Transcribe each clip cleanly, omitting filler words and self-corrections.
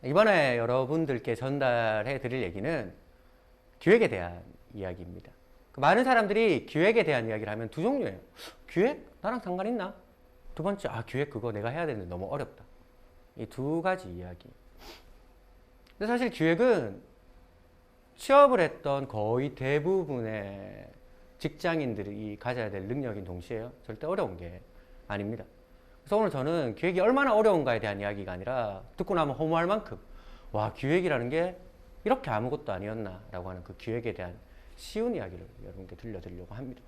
이번에 여러분들께 전달해 드릴 얘기는 기획에 대한 이야기입니다. 많은 사람들이 기획에 대한 이야기를 하면 두 종류예요. 기획? 나랑 상관 있나? 두 번째, 기획 그거 내가 해야 되는데 너무 어렵다. 이 두 가지 이야기. 근데 사실 기획은 취업을 했던 거의 대부분의 직장인들이 가져야 될 능력인 동시에요. 절대 어려운 게 아닙니다. 그래서 오늘 저는 기획이 얼마나 어려운가에 대한 이야기가 아니라 듣고 나면 허무할 만큼 와, 기획이라는 게 이렇게 아무것도 아니었나 라고 하는 그 기획에 대한 쉬운 이야기를 여러분께 들려드리려고 합니다.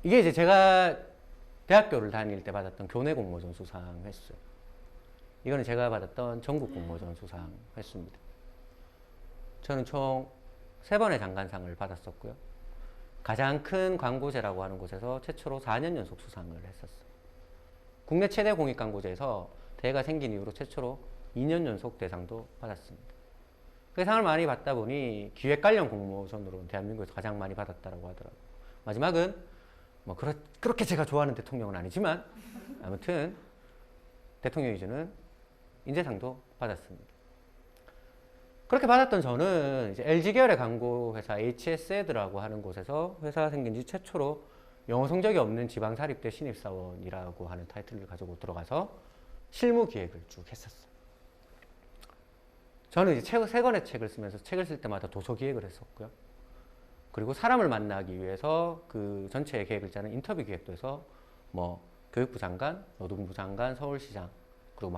이게 이제 제가 대학교를 다닐 때 받았던 교내 공모전 수상 횟수예요. 이거는 제가 받았던 전국 공모전 수상 횟수입니다. 저는 총 3번의 장관상을 받았었고요. 가장 큰 광고제라고 하는 곳에서 최초로 4년 연속 수상을 했었어요. 국내 최대 공익광고제에서 대회가 생긴 이후로 최초로 2년 연속 대상도 받았습니다. 그 상을 많이 받다 보니 기획 관련 공모전으로 대한민국에서 가장 많이 받았다고 하더라고요. 마지막은 뭐 그렇게 제가 좋아하는 대통령은 아니지만 아무튼 대통령이 주는 인재상도 받았습니다. 그렇게 받았던 저는 이제 LG 계열의 광고 회사 HSE드라고 하는 곳에서 회사가 생긴 지 최초로 영어 성적이 없는 지방사립대 신입사원이라고 하는 타이틀을 가지고 들어가서 실무 기획을 쭉 했었어요. 저는 이제 3권의 책을 쓰면서 책을 쓸 때마다 도서 기획을 했었고요. 그리고 사람을 만나기 위해서 그 전체의 계획을 짜는 인터뷰 기획도 해서 뭐 교육부 장관, 노동부 장관, 서울시장, 그리고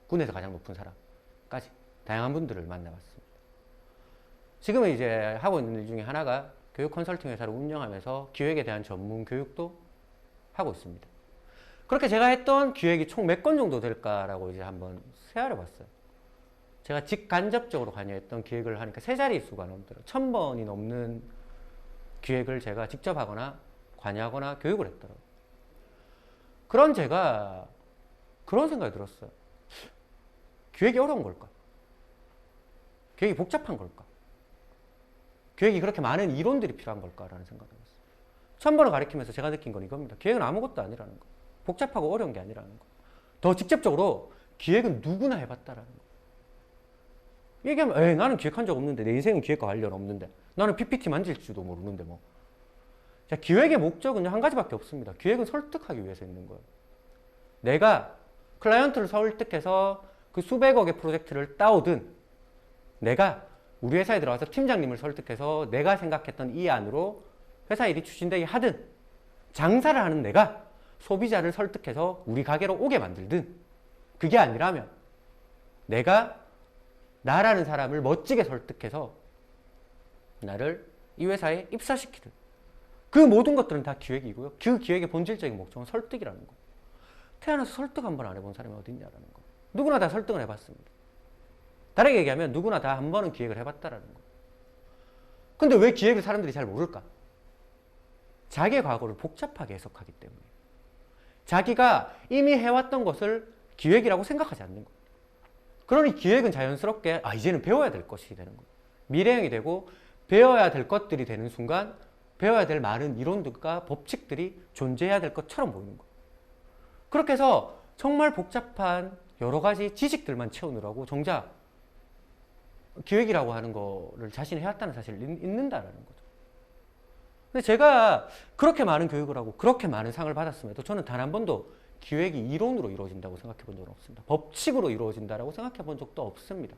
군에서 가장 높은 사람까지 다양한 분들을 만나봤습니다. 지금은 이제 하고 있는 일 중에 하나가 교육 컨설팅 회사를 운영하면서 기획에 대한 전문 교육도 하고 있습니다. 그렇게 제가 했던 기획이 총 몇 건 정도 될까라고 이제 한번 세알해 봤어요. 제가 직간접적으로 관여했던 기획을 하니까 3자리 수가 넘더라고요. 1000번이 넘는 기획을 제가 직접 하거나 관여하거나 교육을 했더라고요. 그런 제가 그런 생각이 들었어요. 기획이 어려운 걸까? 기획이 복잡한 걸까? 기획이 그렇게 많은 이론들이 필요한 걸까라는 생각을 했어요. 1000번을 가리키면서 제가 느낀 건 이겁니다. 기획은 아무것도 아니라는 거. 복잡하고 어려운 게 아니라는 거. 더 직접적으로 기획은 누구나 해봤다라는 거. 얘기하면 나는 기획한 적 없는데, 내 인생은 기획과 관련 없는데, 나는 PPT 만질 줄도 모르는데 뭐. 자, 기획의 목적은 한 가지밖에 없습니다. 기획은 설득하기 위해서 있는 거예요. 내가 클라이언트를 설득해서 그 수백억의 프로젝트를 따오든, 내가 우리 회사에 들어와서 팀장님을 설득해서 내가 생각했던 이 안으로 회사 일이 추진되게 하든, 장사를 하는 내가 소비자를 설득해서 우리 가게로 오게 만들든, 그게 아니라면 내가 나라는 사람을 멋지게 설득해서 나를 이 회사에 입사시키든, 그 모든 것들은 다 기획이고요. 그 기획의 본질적인 목적은 설득이라는 거예요. 태어나서 설득 한 번 안 해본 사람이 어디 있냐라는 거예요. 누구나 다 설득을 해봤습니다. 다르게 얘기하면 누구나 다 한 번은 기획을 해봤다라는 거예요. 근데 왜 기획을 사람들이 잘 모를까? 자기의 과거를 복잡하게 해석하기 때문에. 자기가 이미 해왔던 것을 기획이라고 생각하지 않는 거예요. 그러니 기획은 자연스럽게 이제는 배워야 될 것이 되는 거예요. 미래형이 되고 배워야 될 것들이 되는 순간 배워야 될 많은 이론들과 법칙들이 존재해야 될 것처럼 보이는 거예요. 그렇게 해서 정말 복잡한 여러 가지 지식들만 채우느라고 정작 기획이라고 하는 거를 자신이 해왔다는 사실을 잊는다라는 거죠. 근데 제가 그렇게 많은 교육을 하고 그렇게 많은 상을 받았음에도 저는 단 한 번도 기획이 이론으로 이루어진다고 생각해 본 적은 없습니다. 법칙으로 이루어진다고 생각해 본 적도 없습니다.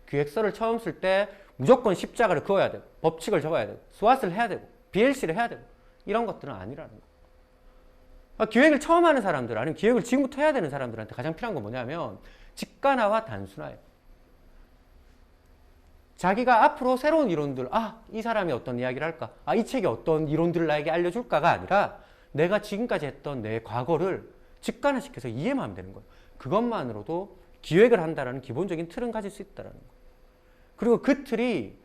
기획서를 처음 쓸 때 무조건 십자가를 그어야 되고, 법칙을 적어야 되고, 스왓을 해야 되고, BLC를 해야 되고, 이런 것들은 아니라는 거예요. 기획을 처음 하는 사람들, 아니면 기획을 지금부터 해야 되는 사람들한테 가장 필요한 건 뭐냐면 직관화와 단순화예요. 자기가 앞으로 새로운 이론들, 이 사람이 어떤 이야기를 할까? 이 책이 어떤 이론들을 나에게 알려줄까가 아니라 내가 지금까지 했던 내 과거를 직관화시켜서 이해만 하면 되는 거예요. 그것만으로도 기획을 한다는 기본적인 틀은 가질 수 있다는 거예요. 그리고 그 틀이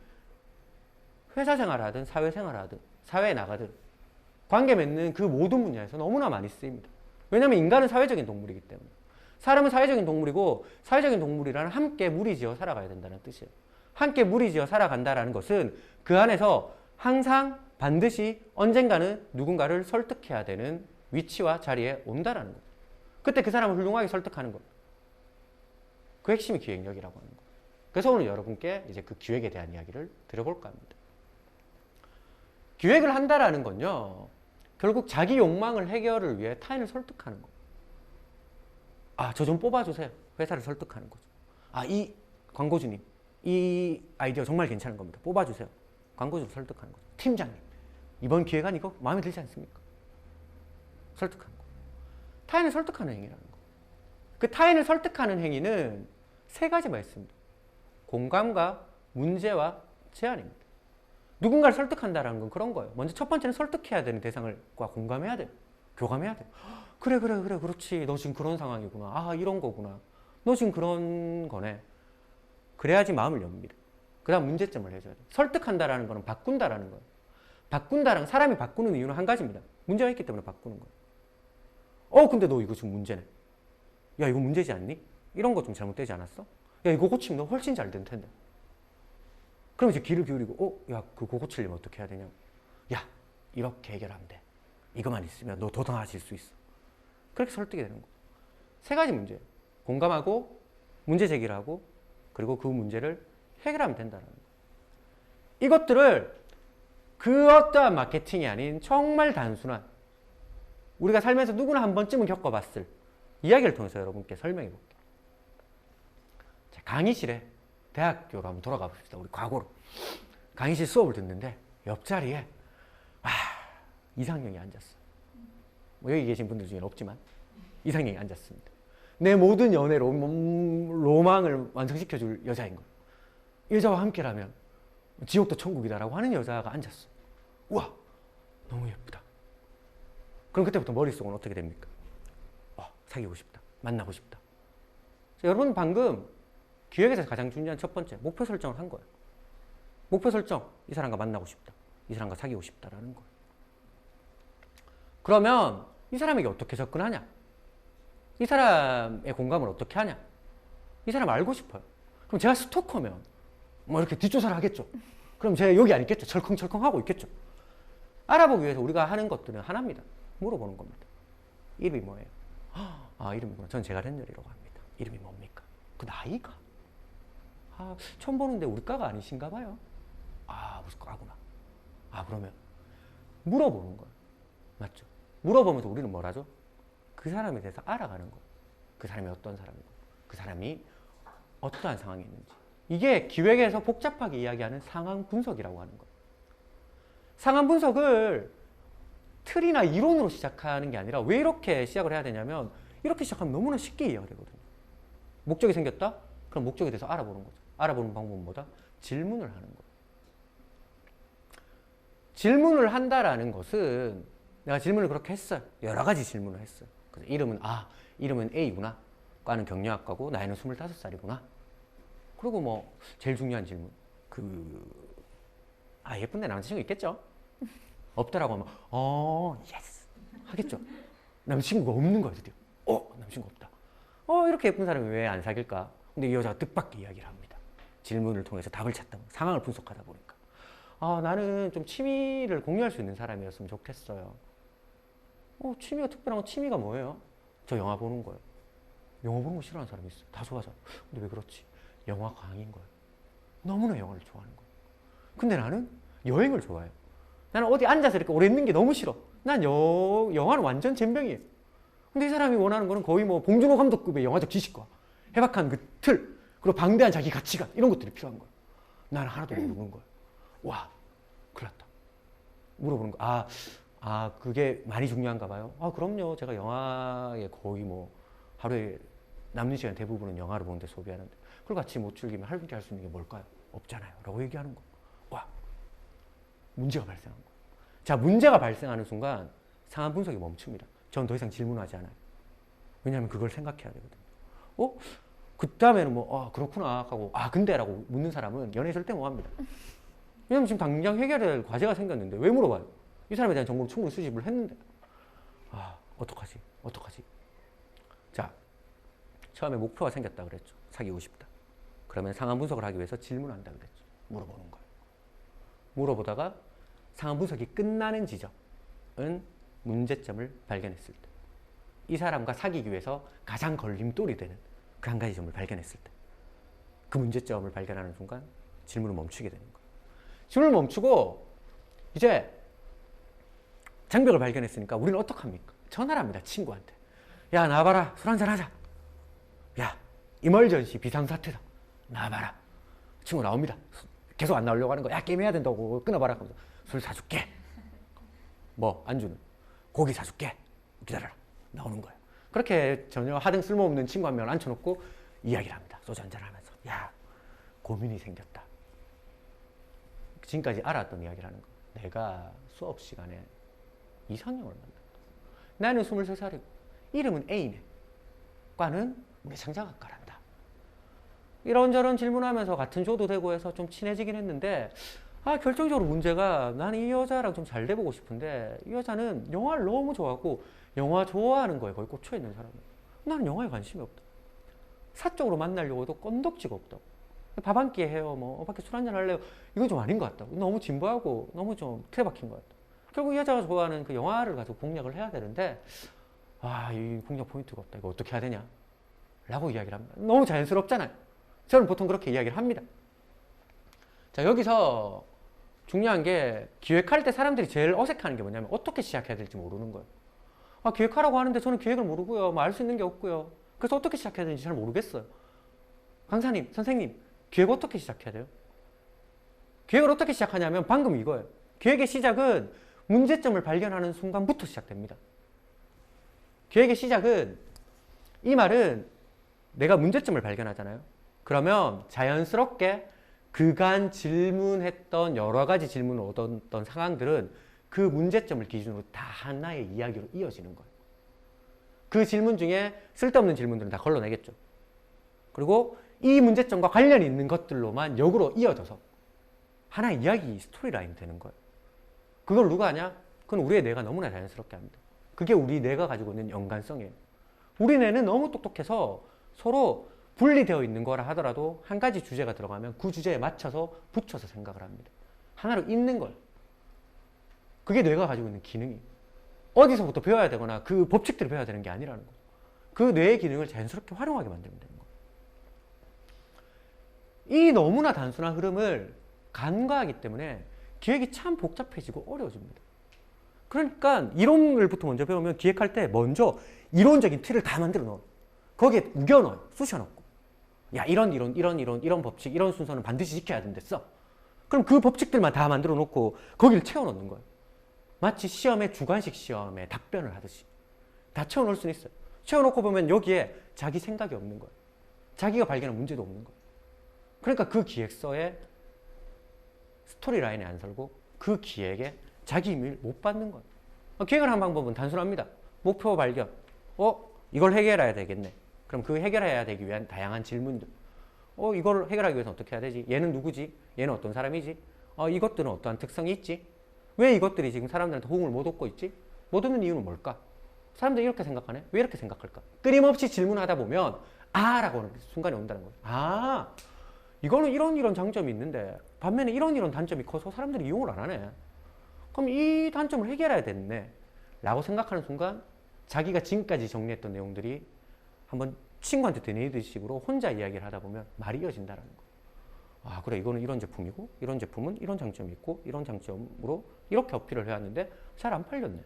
회사 생활하든 사회생활하든 사회에 나가든 관계 맺는 그 모든 분야에서 너무나 많이 쓰입니다. 왜냐하면 인간은 사회적인 동물이기 때문에. 사람은 사회적인 동물이고 사회적인 동물이란 함께 무리지어 살아가야 된다는 뜻이에요. 함께 무리지어 살아간다는 것은 그 안에서 항상 반드시 언젠가는 누군가를 설득해야 되는 위치와 자리에 온다라는 거예요. 그때 그 사람을 훌륭하게 설득하는 거예요. 그 핵심이 기획력이라고 하는 거예요. 그래서 오늘 여러분께 이제 그 기획에 대한 이야기를 드려볼까 합니다. 기획을 한다라는 건요, 결국 자기 욕망을 해결을 위해 타인을 설득하는 거예요. 아, 저 좀 뽑아주세요. 회사를 설득하는 거죠. 아, 이 광고주님, 이 아이디어 정말 괜찮은 겁니다. 뽑아주세요. 광고주를 설득하는 거죠. 팀장님, 이번 기획안 이거 마음에 들지 않습니까? 설득하는 거. 타인을 설득하는 행위라는 거. 그 타인을 설득하는 행위는 세 가지만 있습니다. 공감과 문제와 제안입니다. 누군가를 설득한다는 건 그런 거예요. 먼저 첫 번째는 설득해야 되는 대상과 공감해야 돼요. 교감해야 돼요. 그래, 그렇지. 너 지금 그런 상황이구나. 아, 이런 거구나. 너 지금 그런 거네. 그래야지 마음을 엽니다. 그 다음 문제점을 해줘야 돼요. 설득한다라는 거는 바꾼다라는 거예요. 바꾼다랑 사람이 바꾸는 이유는 한 가지입니다. 문제가 있기 때문에 바꾸는 거예요. 근데 너 이거 지금 문제네. 야, 이거 문제지 않니? 이런 거 좀 잘못되지 않았어? 야, 이거 고치면 너 훨씬 잘 될 텐데. 그럼 이제 귀를 기울이고, 야, 그거 고치려면 어떻게 해야 되냐? 야, 이렇게 해결하면 돼. 이것만 있으면 너 더 나아질 수 있어. 그렇게 설득이 되는 거. 세 가지 문제예요. 공감하고, 문제 제기를 하고, 그리고 그 문제를 해결하면 된다는 거. 이것들을 그 어떠한 마케팅이 아닌 정말 단순한, 우리가 살면서 누구나 한 번쯤은 겪어봤을 이야기를 통해서 여러분께 설명해 볼게요. 자, 강의실에 대학교로 한번 돌아가 봅시다. 우리 과거로. 강의실 수업을 듣는데 옆자리에 이상형이 앉았어. 뭐 여기 계신 분들 중에는 없지만 이상형이 앉았습니다. 내 모든 연애 로망을 완성시켜줄 여자인 거예요. 이 여자와 함께라면 지옥도 천국이다라고 하는 여자가 앉았어. 우와, 너무 예쁘다. 그럼 그때부터 머릿속은 어떻게 됩니까? 사귀고 싶다. 만나고 싶다. 자, 여러분 방금 기획에서 가장 중요한 첫 번째 목표 설정을 한 거예요. 목표 설정. 이 사람과 만나고 싶다. 이 사람과 사귀고 싶다라는 거예요. 그러면 이 사람에게 어떻게 접근하냐? 이 사람의 공감을 어떻게 하냐? 이 사람 알고 싶어요. 그럼 제가 스토커면 뭐 이렇게 뒷조사를 하겠죠. 그럼 제가 여기 안 있겠죠. 철컹철컹 하고 있겠죠. 알아보기 위해서 우리가 하는 것들은 하나입니다. 물어보는 겁니다. 이름이 뭐예요? 이름이구나. 전 제가 렌열이라고 합니다. 이름이 뭡니까? 그 나이가? 처음 보는데 우리 과가 아니신가 봐요. 무슨 과구나. 그러면 물어보는 거예요. 맞죠? 물어보면서 우리는 뭘 하죠? 그 사람에 대해서 알아가는 거예요. 그 사람이 어떤 사람이고, 그 사람이 어떠한 상황이 있는지. 이게 기획에서 복잡하게 이야기하는 상황 분석이라고 하는 거예요. 상황 분석을 틀이나 이론으로 시작하는 게 아니라 왜 이렇게 시작을 해야 되냐면 이렇게 시작하면 너무나 쉽게 이해가 되거든요. 목적이 생겼다? 그럼 목적에 대해서 알아보는 거죠. 알아보는 방법은 뭐다? 질문을 하는 거예요. 질문을 한다라는 것은 내가 질문을 그렇게 했어요. 여러 가지 질문을 했어요. 그래서 이름은 A구나. 과는 경영학과고 나이는 25살이구나. 그리고 뭐 제일 중요한 질문. 예쁜데 남자친구 있겠죠? 없더라고 하면 예스 하겠죠. 남자친구가 없는 거야 드디어. 남자친구 없다. 이렇게 예쁜 사람이 왜 안 사귈까? 근데 이 여자가 뜻밖의 이야기를 합니다. 질문을 통해서 답을 찾다 보니까, 상황을 분석하다 보니까 나는 좀 취미를 공유할 수 있는 사람이었으면 좋겠어요. 취미가 특별한 건 취미가 뭐예요? 저 영화 보는 거예요. 영화 보는 거 싫어하는 사람이 있어요. 다 좋아하잖아. 근데 왜 그렇지? 영화 광인 거예요. 너무나 영화를 좋아하는 거예요. 근데 나는 여행을 좋아해요. 나는 어디 앉아서 이렇게 오래 있는 게 너무 싫어. 난 영화는 완전 젬병이에요. 근데 이 사람이 원하는 거는 거의 뭐 봉준호 감독급의 영화적 지식과 해박한 그 틀, 그리고 방대한 자기 가치관, 이런 것들이 필요한 거예요. 나는 하나도 모르는 거예요. 와, 큰일 났다. 물어보는 거. 그게 많이 중요한가 봐요. 그럼요. 제가 영화에 거의 뭐 하루에 남는 시간 대부분은 영화를 보는데 소비하는데 그걸 같이 못 즐기면 함께 할 수 있는 게 뭘까요? 없잖아요. 라고 얘기하는 거. 와, 문제가 발생한 거예요. 자, 문제가 발생하는 순간 상황 분석이 멈춥니다. 전 더 이상 질문하지 않아요. 왜냐하면 그걸 생각해야 되거든요. 그 다음에는 그렇구나 하고 근데 라고 묻는 사람은 연애 절대 못 합니다. 왜냐면 지금 당장 해결해야 할 과제가 생겼는데 왜 물어봐요? 이 사람에 대한 정보를 충분히 수집을 했는데 어떡하지? 자, 처음에 목표가 생겼다 그랬죠. 사귀고 싶다. 그러면 상황 분석을 하기 위해서 질문한다 그랬죠. 물어보는 거예요. 물어보다가 상황 분석이 끝나는 지점은 문제점을 발견했을 때, 이 사람과 사귀기 위해서 가장 걸림돌이 되는 그 한 가지 점을 발견했을 때, 그 문제점을 발견하는 순간 질문을 멈추게 되는 거예요. 질문을 멈추고 이제 장벽을 발견했으니까 우리는 어떡합니까? 전화를 합니다. 친구한테. 야, 나와봐라. 술 한잔 하자. 야, 이멀전시 비상사태다. 나와봐라. 친구 나옵니다. 계속 안 나오려고 하는 거야. 야, 게임해야 된다고. 끊어봐라. 술 사줄게. 뭐 안주는? 고기 사줄게. 기다려라. 나오는 거예요. 그렇게 전혀 하등 쓸모없는 친구 한 명을 앉혀놓고 이야기를 합니다. 소주 한잔 하면서. 야, 고민이 생겼다. 지금까지 알았던 이야기를 하는 거예요. 내가 수업 시간에 이상형을 만났다. 나는 23살이고 이름은 A네. 과는 우리 창작학과란다. 이런저런 질문하면서 같은 조도 되고 해서 좀 친해지긴 했는데 결정적으로 문제가 나는 이 여자랑 좀 잘 돼보고 싶은데 이 여자는 영화를 너무 좋아하고 영화 좋아하는 거에 거의 꽂혀있는 사람이야. 나는 영화에 관심이 없다. 사적으로 만나려고 해도 건덕지가 없다고. 밥 한 끼 해요. 뭐 밖에 술 한잔 할래요. 이건 좀 아닌 것 같다고. 너무 진부하고 너무 좀 틀에 박힌 것 같다. 결국 이 여자가 좋아하는 그 영화를 가지고 공략을 해야 되는데 이 공략 포인트가 없다. 이거 어떻게 해야 되냐? 라고 이야기를 합니다. 너무 자연스럽잖아요. 저는 보통 그렇게 이야기를 합니다. 자, 여기서 중요한 게 기획할 때 사람들이 제일 어색해하는 게 뭐냐면 어떻게 시작해야 될지 모르는 거예요. 기획하라고 하는데 저는 기획을 모르고요. 뭐 알 수 있는 게 없고요. 그래서 어떻게 시작해야 되는지 잘 모르겠어요. 강사님, 선생님, 기획 어떻게 시작해야 돼요? 기획을 어떻게 시작하냐면 방금 이거예요. 기획의 시작은 문제점을 발견하는 순간부터 시작됩니다. 기획의 시작은, 이 말은 내가 문제점을 발견하잖아요. 그러면 자연스럽게 그간 질문했던 여러 가지 질문을 얻었던 상황들은 그 문제점을 기준으로 다 하나의 이야기로 이어지는 거예요. 그 질문 중에 쓸데없는 질문들은 다 걸러내겠죠. 그리고 이 문제점과 관련이 있는 것들로만 역으로 이어져서 하나의 이야기, 스토리라인이 되는 거예요. 그걸 누가 하냐? 그건 우리의 뇌가 너무나 자연스럽게 합니다. 그게 우리 뇌가 가지고 있는 연관성이에요. 우리 뇌는 너무 똑똑해서 서로 분리되어 있는 거라 하더라도 한 가지 주제가 들어가면 그 주제에 맞춰서 붙여서 생각을 합니다. 하나로 잇는 거예요. 그게 뇌가 가지고 있는 기능이에요. 어디서부터 배워야 되거나 그 법칙들을 배워야 되는 게 아니라는 거죠. 그 뇌의 기능을 자연스럽게 활용하게 만들면 되는 거예요. 이 너무나 단순한 흐름을 간과하기 때문에 기획이 참 복잡해지고 어려워집니다. 그러니까 이론을부터 먼저 배우면 기획할 때 먼저 이론적인 틀을 다 만들어 넣어요. 거기에 우겨 넣어요. 쑤셔 넣고. 야, 이런 법칙, 이런 순서는 반드시 지켜야 된댔어. 그럼 그 법칙들만 다 만들어 놓고 거기를 채워 넣는 거예요. 마치 시험에 주관식 시험에 답변을 하듯이. 다 채워 넣을 수는 있어요. 채워 놓고 보면 여기에 자기 생각이 없는 거예요. 자기가 발견한 문제도 없는 거예요. 그러니까 그 기획서에 스토리라인에 안 설고 그 기획에 자기 의미를 못 받는 거예요. 기획을 하는 방법은 단순합니다. 목표 발견. 이걸 해결해야 되겠네. 그럼 그 해결해야 되기 위한 다양한 질문들. 이걸 해결하기 위해서 어떻게 해야 되지? 얘는 누구지? 얘는 어떤 사람이지? 이것들은 어떠한 특성이 있지? 왜 이것들이 지금 사람들한테 호응을 못 얻고 있지? 못 얻는 이유는 뭘까? 사람들이 이렇게 생각하네? 왜 이렇게 생각할까? 끊임없이 질문하다 보면 라고 하는 순간이 온다는 거예요. 이거는 이런 장점이 있는데 반면에 이런 단점이 커서 사람들이 이용을 안 하네. 그럼 이 단점을 해결해야 되겠네 라고 생각하는 순간 자기가 지금까지 정리했던 내용들이 한번 친구한테 되뇌이듯이 식으로 혼자 이야기를 하다 보면 말이 이어진다는 거. 그래, 이거는 이런 제품이고 이런 제품은 이런 장점이 있고 이런 장점으로 이렇게 어필을 해왔는데 잘 안 팔렸네.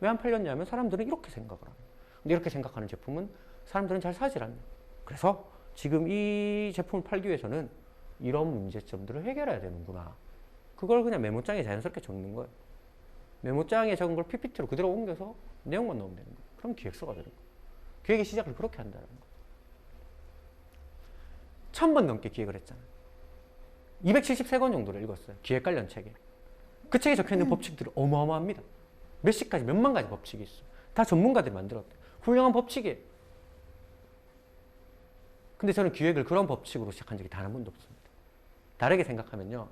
왜 안 팔렸냐면 사람들은 이렇게 생각을 하네. 근데 이렇게 생각하는 제품은 사람들은 잘 사질 않네. 그래서 지금 이 제품을 팔기 위해서는 이런 문제점들을 해결해야 되는구나. 그걸 그냥 메모장에 자연스럽게 적는 거예요. 메모장에 적은 걸 PPT로 그대로 옮겨서 내용만 넣으면 되는 거예요. 그럼 기획서가 되는 거예요. 기획의 시작을 그렇게 한다는 거예요. 1000번 넘게 기획을 했잖아요. 273권 정도를 읽었어요. 기획 관련 책에. 그 책에 적혀있는 법칙들은 어마어마합니다. 몇십 가지, 몇만 가지 법칙이 있어요. 다 전문가들이 만들었대요. 훌륭한 법칙이에요. 근데 저는 기획을 그런 법칙으로 시작한 적이 단 한 번도 없습니다. 다르게 생각하면요.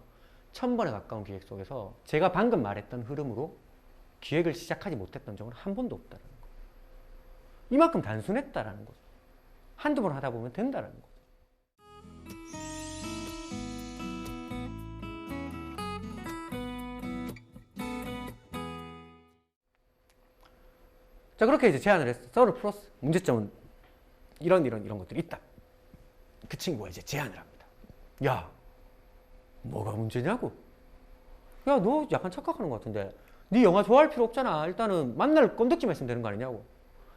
1000번에 가까운 기획 속에서 제가 방금 말했던 흐름으로 기획을 시작하지 못했던 적은 한 번도 없다는 거예요. 이만큼 단순했다라는 거죠. 한두 번 하다 보면 된다는 거죠. 자, 그렇게 이제 제안을 했어. 썰을 풀었어. 문제점은 이런 것들이 있다. 그 친구가 이제 제안을 합니다. 야, 뭐가 문제냐고. 야, 너 약간 착각하는 것 같은데. 네 영화 좋아할 필요 없잖아. 일단은 만날 건덕지만 있으면 되는 거 아니냐고.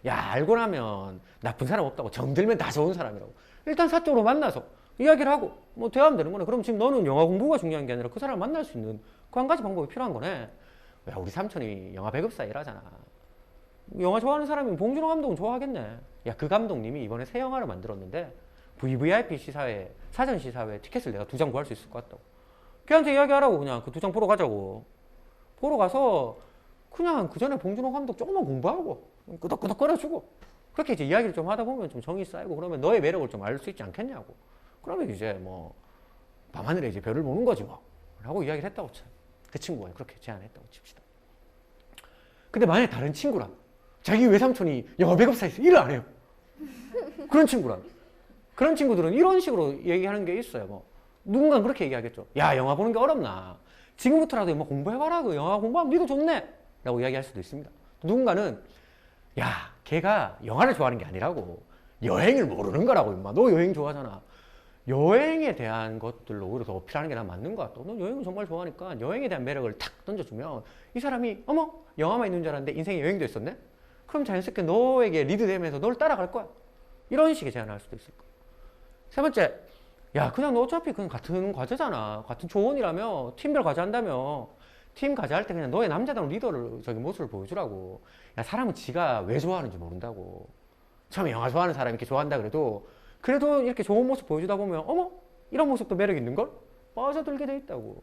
야, 알고 나면 나쁜 사람 없다고. 정들면 다 좋은 사람이라고. 일단 사적으로 만나서 이야기를 하고 뭐 대화하면 되는 거네. 그럼 지금 너는 영화 공부가 중요한 게 아니라 그 사람을 만날 수 있는 그 한 가지 방법이 필요한 거네. 야, 우리 삼촌이 영화 배급사 일하잖아. 영화 좋아하는 사람이면 봉준호 감독은 좋아하겠네. 야, 그 감독님이 이번에 새 영화를 만들었는데 VVIP 시사회, 사전 시사회 티켓을 내가 2장 구할 수 있을 것 같다고. 걔한테 이야기하라고. 그냥 그 2장 보러 가자고. 보러 가서 그냥 그 전에 봉준호 감독 조금만 공부하고 끄덕끄덕 거려주고 그렇게 이제 이야기를 좀 하다 보면 좀 정이 쌓이고 그러면 너의 매력을 좀 알 수 있지 않겠냐고. 그러면 이제 뭐 밤하늘에 이제 별을 보는 거지 뭐 라고 이야기를 했다고 쳐. 그 친구가 그렇게 제안했다고 칩시다. 근데 만약에 다른 친구라 자기 외삼촌이 영화 배급사에서 일을 안 해요. 그런 친구라. 그런 친구들은 이런 식으로 얘기하는 게 있어요. 뭐 누군가는 그렇게 얘기하겠죠. 야, 영화 보는 게 어렵나. 지금부터라도 뭐 공부해봐라. 그 영화 공부하면 니도 좋네. 라고 이야기할 수도 있습니다. 누군가는 야, 걔가 영화를 좋아하는 게 아니라고. 여행을 모르는 거라고. 임마. 너 여행 좋아하잖아. 여행에 대한 것들로 오히려 더 어필하는 게 난 맞는 것 같다. 너 여행을 정말 좋아하니까 여행에 대한 매력을 탁 던져주면 이 사람이 어머, 영화만 있는 줄 알았는데 인생에 여행도 있었네? 그럼 자연스럽게 너에게 리드되면서 널 따라갈 거야. 이런 식의 제안을 할 수도 있을 거야. 세 번째, 야, 그냥 너 어차피 그냥 같은 과제잖아. 같은 조언이라며 팀별 과제 한다며. 팀 과제 할 때 그냥 너의 남자다운 리더를 저기 모습을 보여주라고. 야, 사람은 지가 왜 좋아하는지 모른다고. 처음에 영화 좋아하는 사람이 이렇게 좋아한다 그래도 이렇게 좋은 모습 보여주다 보면 어머, 이런 모습도 매력 있는걸? 빠져들게 돼 있다고.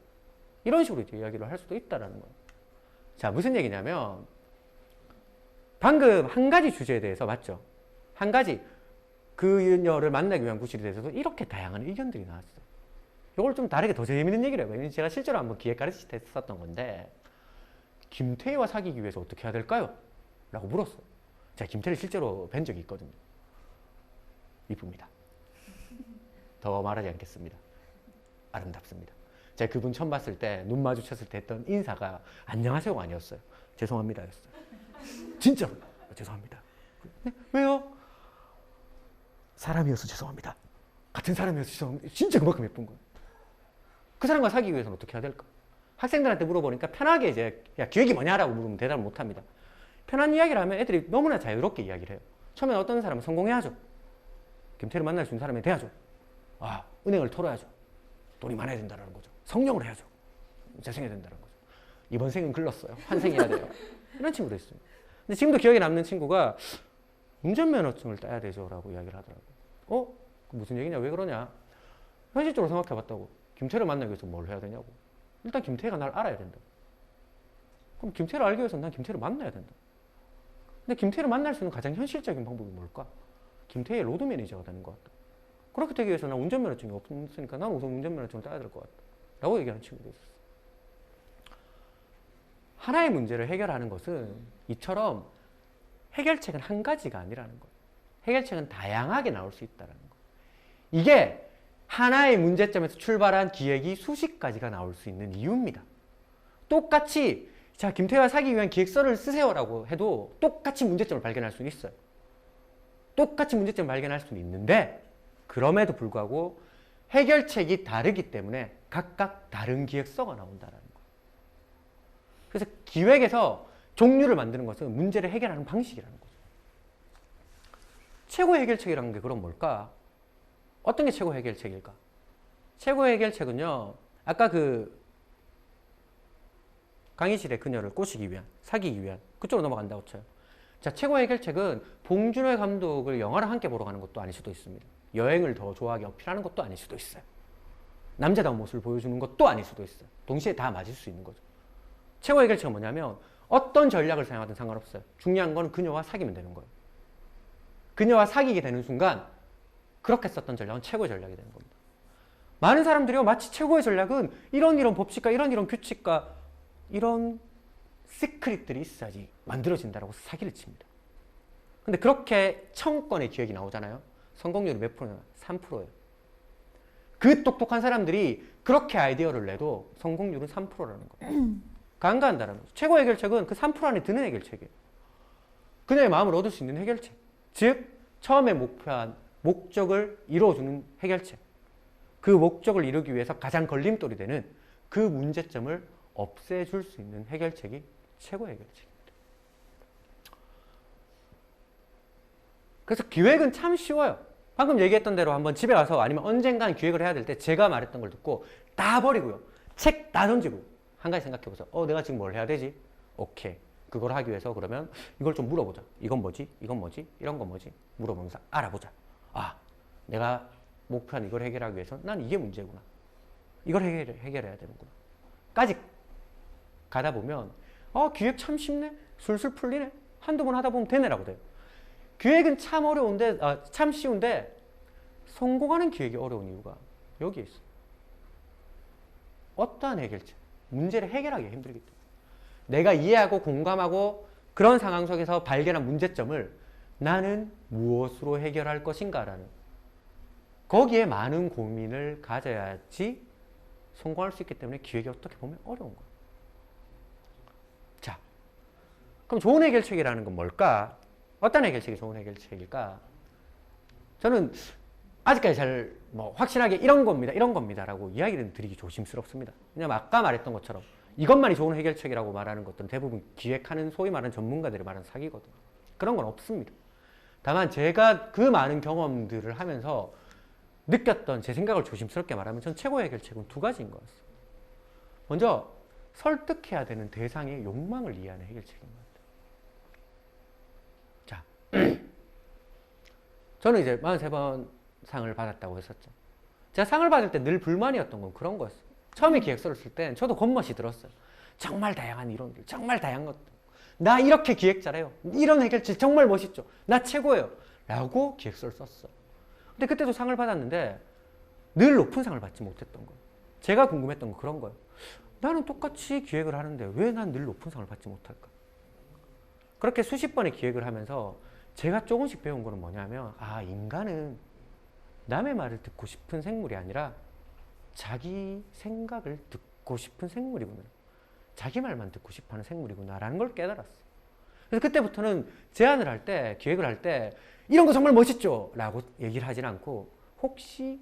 이런 식으로 이제 이야기를 할 수도 있다라는 거예요. 자, 무슨 얘기냐면 방금 한 가지 주제에 대해서 맞죠? 한 가지 그녀를 만나기 위한 구실에 대해서도 이렇게 다양한 의견들이 나왔어요. 이걸 좀 다르게 더 재미있는 얘기를 해요. 제가 실제로 한번 기획 가르칠 때 했었던 건데 김태희와 사귀기 위해서 어떻게 해야 될까요? 라고 물었어요. 제가 김태희를 실제로 뵌 적이 있거든요. 이쁩니다. 더 말하지 않겠습니다. 아름답습니다. 제가 그분 처음 봤을 때 눈 마주쳤을 때 했던 인사가 안녕하세요가 아니었어요. 죄송합니다 였어요. 진짜로 죄송합니다. 네? 왜요? 사람이어서 죄송합니다. 같은 사람이어서 죄송합니다. 진짜 그만큼 예쁜 거예요. 그 사람과 사귀기 위해서는 어떻게 해야 될까? 학생들한테 물어보니까 편하게 이제 야, 기획이 뭐냐라고 물으면 대답을 못합니다. 편한 이야기를 하면 애들이 너무나 자유롭게 이야기를 해요. 처음에 어떤 사람은 성공해야죠. 김태를 만날 수 있는 사람이 돼야죠. 아, 은행을 털어야죠. 돈이 많아야 된다는 거죠. 성령을 해야죠. 재생해야 된다는 거죠. 이번 생은 글렀어요. 환생해야 돼요. 이런 친구도 있습니다. 근데 지금도 기억에 남는 친구가 운전면허증을 따야 되죠 라고 이야기를 하더라고요. 무슨 얘기냐? 왜 그러냐? 현실적으로 생각해봤다고. 김태를 만나기 위해서 뭘 해야 되냐고. 일단 김태가 날 알아야 된다. 그럼 김태를 알기 위해서는 난 김태를 만나야 된다. 근데 김태를 만날 수 있는 가장 현실적인 방법이 뭘까? 김태의 로드 매니저가 되는 것 같다. 그렇게 되기 위해서 난 운전면허증이 없으니까 난 우선 운전면허증을 따야 될 것 같다. 라고 얘기하는 친구도 있었어. 하나의 문제를 해결하는 것은 이처럼 해결책은 한 가지가 아니라는 거예요. 해결책은 다양하게 나올 수 있다는 거예요. 이게 하나의 문제점에서 출발한 기획이 수십 가지가 나올 수 있는 이유입니다. 똑같이 자, 김태희와 사귀기 위한 기획서를 쓰세요라고 해도 똑같이 문제점을 발견할 수는 있어요. 똑같이 문제점을 발견할 수는 있는데 그럼에도 불구하고 해결책이 다르기 때문에 각각 다른 기획서가 나온다는 거예요. 그래서 기획에서 종류를 만드는 것은 문제를 해결하는 방식이라는 거죠. 최고 해결책이라는 게 그럼 뭘까? 어떤 게 최고 해결책일까? 최고 해결책은요, 아까 그 강의실에 그녀를 꼬시기 위한, 사귀기 위한, 그쪽으로 넘어간다고 쳐요. 자, 최고 해결책은 봉준호 감독을 영화를 함께 보러 가는 것도 아닐 수도 있습니다. 여행을 더 좋아하게 어필하는 것도 아닐 수도 있어요. 남자다운 모습을 보여주는 것도 아닐 수도 있어요. 동시에 다 맞을 수 있는 거죠. 최고 해결책은 뭐냐면 어떤 전략을 사용하든 상관없어요. 중요한 건 그녀와 사귀면 되는 거예요. 그녀와 사귀게 되는 순간 그렇게 썼던 전략은 최고의 전략이 되는 겁니다. 많은 사람들이요, 마치 최고의 전략은 이런 법칙과 이런 규칙과 이런 시크릿들이 있어야지 만들어진다라고 사기를 칩니다. 근데 그렇게 1000건의 기획이 나오잖아요. 성공률이 몇 프로냐? 3%예요. 그 똑똑한 사람들이 그렇게 아이디어를 내도 성공률은 3%라는 거예요. 간과한다는 거죠. 최고 해결책은 그 3% 안에 드는 해결책이에요. 그녀의 마음을 얻을 수 있는 해결책. 즉 처음에 목표한 목적을 이루어주는 해결책. 그 목적을 이루기 위해서 가장 걸림돌이 되는 그 문제점을 없애줄 수 있는 해결책이 최고의 해결책입니다. 그래서 기획은 참 쉬워요. 방금 얘기했던 대로 한번 집에 가서 아니면 언젠간 기획을 해야 될 때 제가 말했던 걸 듣고 다 버리고요. 책 다 던지고 한 가지 생각해 보세요. 내가 지금 뭘 해야 되지? 오케이. 그걸 하기 위해서 그러면 이걸 좀 물어보자. 이건 뭐지? 이건 뭐지? 이런 건 뭐지? 물어보면서 알아보자. 내가 목표한 이걸 해결하기 위해서 난 이게 문제구나. 이걸 해결해야 되는구나. 까지 가다 보면 기획 참 쉽네? 술술 풀리네? 한두 번 하다 보면 되네라고 돼요. 기획은 참 어려운데, 참 쉬운데 성공하는 기획이 어려운 이유가 여기에 있어. 어떠한 해결책, 문제를 해결하기 힘들기 때문에. 내가 이해하고 공감하고 그런 상황 속에서 발견한 문제점을 나는 무엇으로 해결할 것인가라는 거기에 많은 고민을 가져야지 성공할 수 있기 때문에 기획이 어떻게 보면 어려운 거예요. 자, 그럼 좋은 해결책이라는 건 뭘까? 어떤 해결책이 좋은 해결책일까? 저는 아직까지 잘 확실하게 이런 겁니다 라고 이야기를 드리기 조심스럽습니다. 왜냐면 아까 말했던 것처럼 이것만이 좋은 해결책이라고 말하는 것들은 대부분 기획하는 소위 말하는 전문가들이 말하는 사기거든요. 그런 건 없습니다. 다만 제가 그 많은 경험들을 하면서 느꼈던 제 생각을 조심스럽게 말하면 전 최고의 해결책은 두 가지인 것 같습니다. 먼저 설득해야 되는 대상의 욕망을 이해하는 해결책인 것 같아요. 자, 저는 이제 43번 상을 받았다고 했었죠. 제가 상을 받을 때 늘 불만이었던 건 그런 거였어요. 처음에 기획서를 쓸 땐 저도 겉멋이 들었어요. 정말 다양한 이론들, 정말 다양한 것들. 나 이렇게 기획 잘해요. 이런 해결책 정말 멋있죠. 나 최고예요. 라고 기획서를 썼어. 근데 그때도 상을 받았는데 늘 높은 상을 받지 못했던 거예요. 제가 궁금했던 건 그런 거예요. 나는 똑같이 기획을 하는데 왜 난 늘 높은 상을 받지 못할까? 그렇게 수십 번의 기획을 하면서 제가 조금씩 배운 거는 뭐냐면 인간은 남의 말을 듣고 싶은 생물이 아니라 자기 생각을 듣고 싶은 생물이구나. 자기 말만 듣고 싶어하는 생물이구나 라는 걸 깨달았어. 그래서 그때부터는 제안을 할 때, 기획을 할 때 이런 거 정말 멋있죠? 라고 얘기를 하진 않고 혹시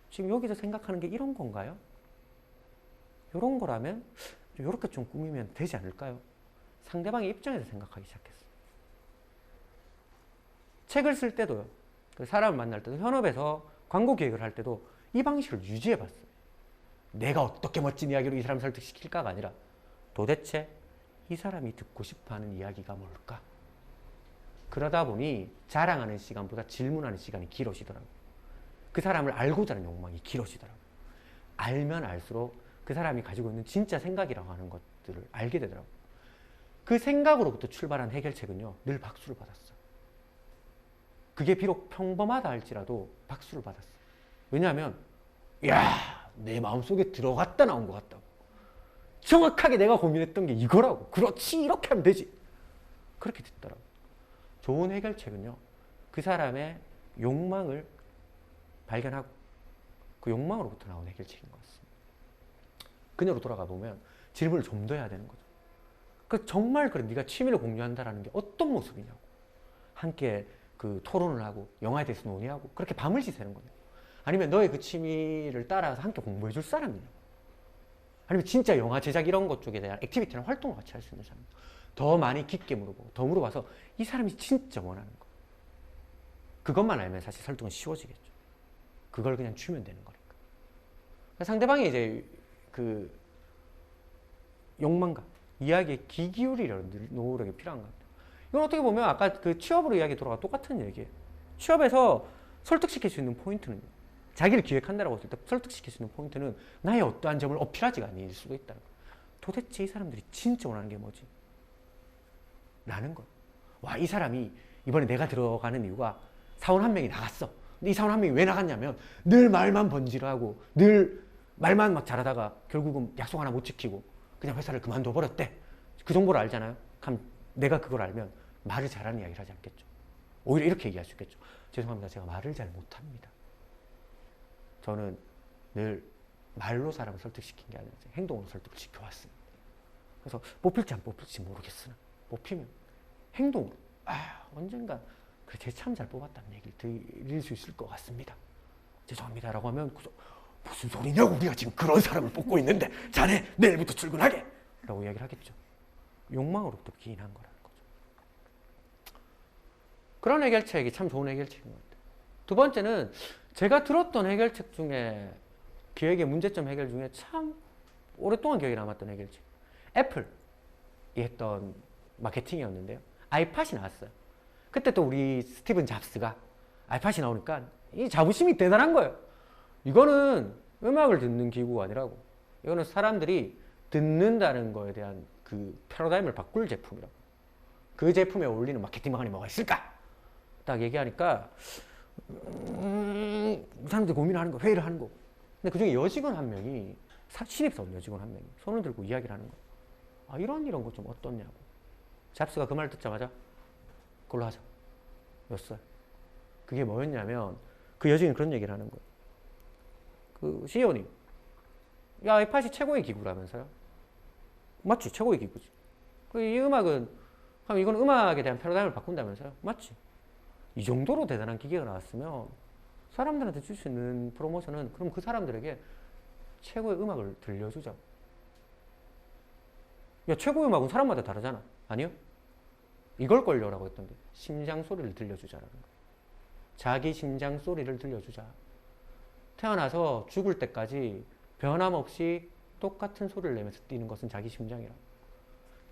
지금 여기서 생각하는 게 이런 건가요? 이런 거라면 이렇게 좀 꾸미면 되지 않을까요? 상대방의 입장에서 생각하기 시작했어요. 책을 쓸 때도요. 사람을 만날 때도 현업에서 광고 기획을 할 때도 이 방식을 유지해 봤어요. 내가 어떻게 멋진 이야기로 이 사람을 설득시킬까가 아니라 도대체 이 사람이 듣고 싶어하는 이야기가 뭘까? 그러다 보니 자랑하는 시간보다 질문하는 시간이 길어지더라고요. 그 사람을 알고자 하는 욕망이 길어지더라고요. 알면 알수록 그 사람이 가지고 있는 진짜 생각이라고 하는 것들을 알게 되더라고요. 그 생각으로부터 출발한 해결책은요, 늘 박수를 받았어요. 그게 비록 평범하다 할지라도 박수를 받았어요. 왜냐하면 내 마음속에 들어갔다 나온 것 같다고. 정확하게 내가 고민했던 게 이거라고. 그렇지, 이렇게 하면 되지. 그렇게 됐더라고요. 좋은 해결책은요, 그 사람의 욕망을 발견하고 그 욕망으로부터 나온 해결책인 것 같습니다. 그녀로 돌아가 보면 질문을 좀 더 해야 되는 거죠. 정말 그래, 네가 취미를 공유한다라는 게 어떤 모습이냐고. 함께 그 토론을 하고 영화에 대해서 논의하고 그렇게 밤을 지새는 거냐. 아니면 너의 그 취미를 따라서 함께 공부해 줄 사람이냐. 아니면 진짜 영화 제작 이런 것 쪽에 대한 액티비티나 활동을 같이 할 수 있는 사람. 더 많이 깊게 물어보고 더 물어봐서 이 사람이 진짜 원하는 거. 그것만 알면 사실 설득은 쉬워지겠죠. 그걸 그냥 주면 되는 거니까. 상대방이 이제 그 욕망과 이야기에 귀 기울이려는 노력이 필요한 것 같아요. 이건 어떻게 보면 아까 그 취업으로 이야기 돌아가 똑같은 얘기예요. 취업에서 설득시킬 수 있는 포인트는 자기를 기획한다라고 했을 때 설득시킬 수 있는 포인트는 나의 어떠한 점을 어필하지가 아닐 수도 있다는 거예요. 도대체 이 사람들이 진짜 원하는 게 뭐지? 라는 거예요. 와, 이 사람이 이번에 내가 들어가는 이유가 사원 한 명이 나갔어. 근데 이 사원 한 명이 왜 나갔냐면 늘 말만 번지르하고 늘 말만 막 잘하다가 결국은 약속 하나 못 지키고 그냥 회사를 그만둬 버렸대. 그 정보를 알잖아요. 그럼 내가 그걸 알면 말을 잘하는 이야기를 하지 않겠죠. 오히려 이렇게 얘기할 수 있겠죠. 죄송합니다. 제가 말을 잘 못합니다. 저는 늘 말로 사람을 설득시킨 게 아니라 행동으로 설득을 시켜왔습니다. 그래서 뽑힐지 안 뽑힐지 모르겠으나 뽑히면 행동으로 언젠가 그래 쟤 참 잘 뽑았다는 얘기를 드릴 수 있을 것 같습니다. 죄송합니다 라고 하면 무슨 소리냐고, 우리가 지금 그런 사람을 뽑고 있는데 자네 내일부터 출근하게! 라고 이야기를 하겠죠. 욕망으로부터 기인한 거라는 거죠. 그런 해결책이 참 좋은 해결책인 것 같아요. 두 번째는 제가 들었던 해결책 중에, 기획의 문제점 해결 중에 참 오랫동안 기억에 남았던 해결책. 애플이 했던 마케팅이었는데요. 아이팟이 나왔어요. 그때 또 우리 스티븐 잡스가 아이팟이 나오니까 이 자부심이 대단한 거예요. 이거는 음악을 듣는 기구가 아니라고. 이거는 사람들이 듣는다는 거에 대한 그 패러다임을 바꿀 제품이라고. 그 제품에 어울리는 마케팅 방안이 뭐가 있을까? 딱 얘기하니까 사람들이 고민을 하는 거, 회의를 하는 거. 근데 그중에 여직원 한 명이, 신입사원 여직원 한 명이 손을 들고 이야기를 하는 거. 아, 이런 거 좀 어떻냐고. 잡스가 그 말 듣자마자 그걸로 하자 였어요. 그게 뭐였냐면, 그 여직원이 그런 얘기를 하는 거예요. 그 CEO님, 야, 아이팟이 최고의 기구라면서요? 맞지, 최고의 기구지. 이 음악은, 이건 음악에 대한 패러다임을 바꾼다면서요? 맞지. 이 정도로 대단한 기계가 나왔으면 사람들한테 줄 수 있는 프로모션은, 그럼 그 사람들에게 최고의 음악을 들려주자. 야, 최고의 음악은 사람마다 다르잖아. 아니요? 이걸걸요 라고 했던데, 심장 소리를 들려주자라는 거. 자기 심장 소리를 들려주자. 태어나서 죽을 때까지 변함없이 똑같은 소리를 내면서 뛰는 것은 자기 심장이라고.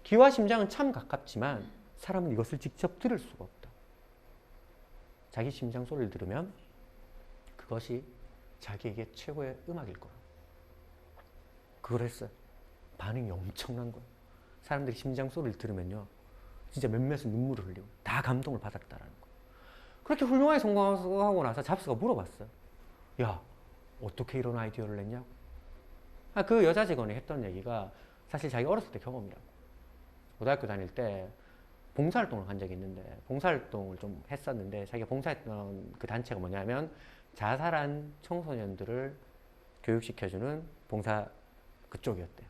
귀와 심장은 참 가깝지만 사람은 이것을 직접 들을 수가 없다. 자기 심장 소리를 들으면 그것이 자기에게 최고의 음악일 거라. 그걸 했어요. 반응이 엄청난 거예요. 사람들이 심장 소리를 들으면요, 진짜 몇몇은 눈물을 흘리고 다 감동을 받았다라는 거예요. 그렇게 훌륭하게 성공하고 나서 잡스가 물어봤어요. 야, 어떻게 이런 아이디어를 냈냐고. 그 여자 직원이 했던 얘기가 사실 자기 어렸을 때 경험이라고. 고등학교 다닐 때 봉사활동을 한 적이 있는데, 봉사활동을 좀 했었는데, 자기가 봉사했던 그 단체가 뭐냐면 자살한 청소년들을 교육시켜주는 봉사 그쪽이었대요.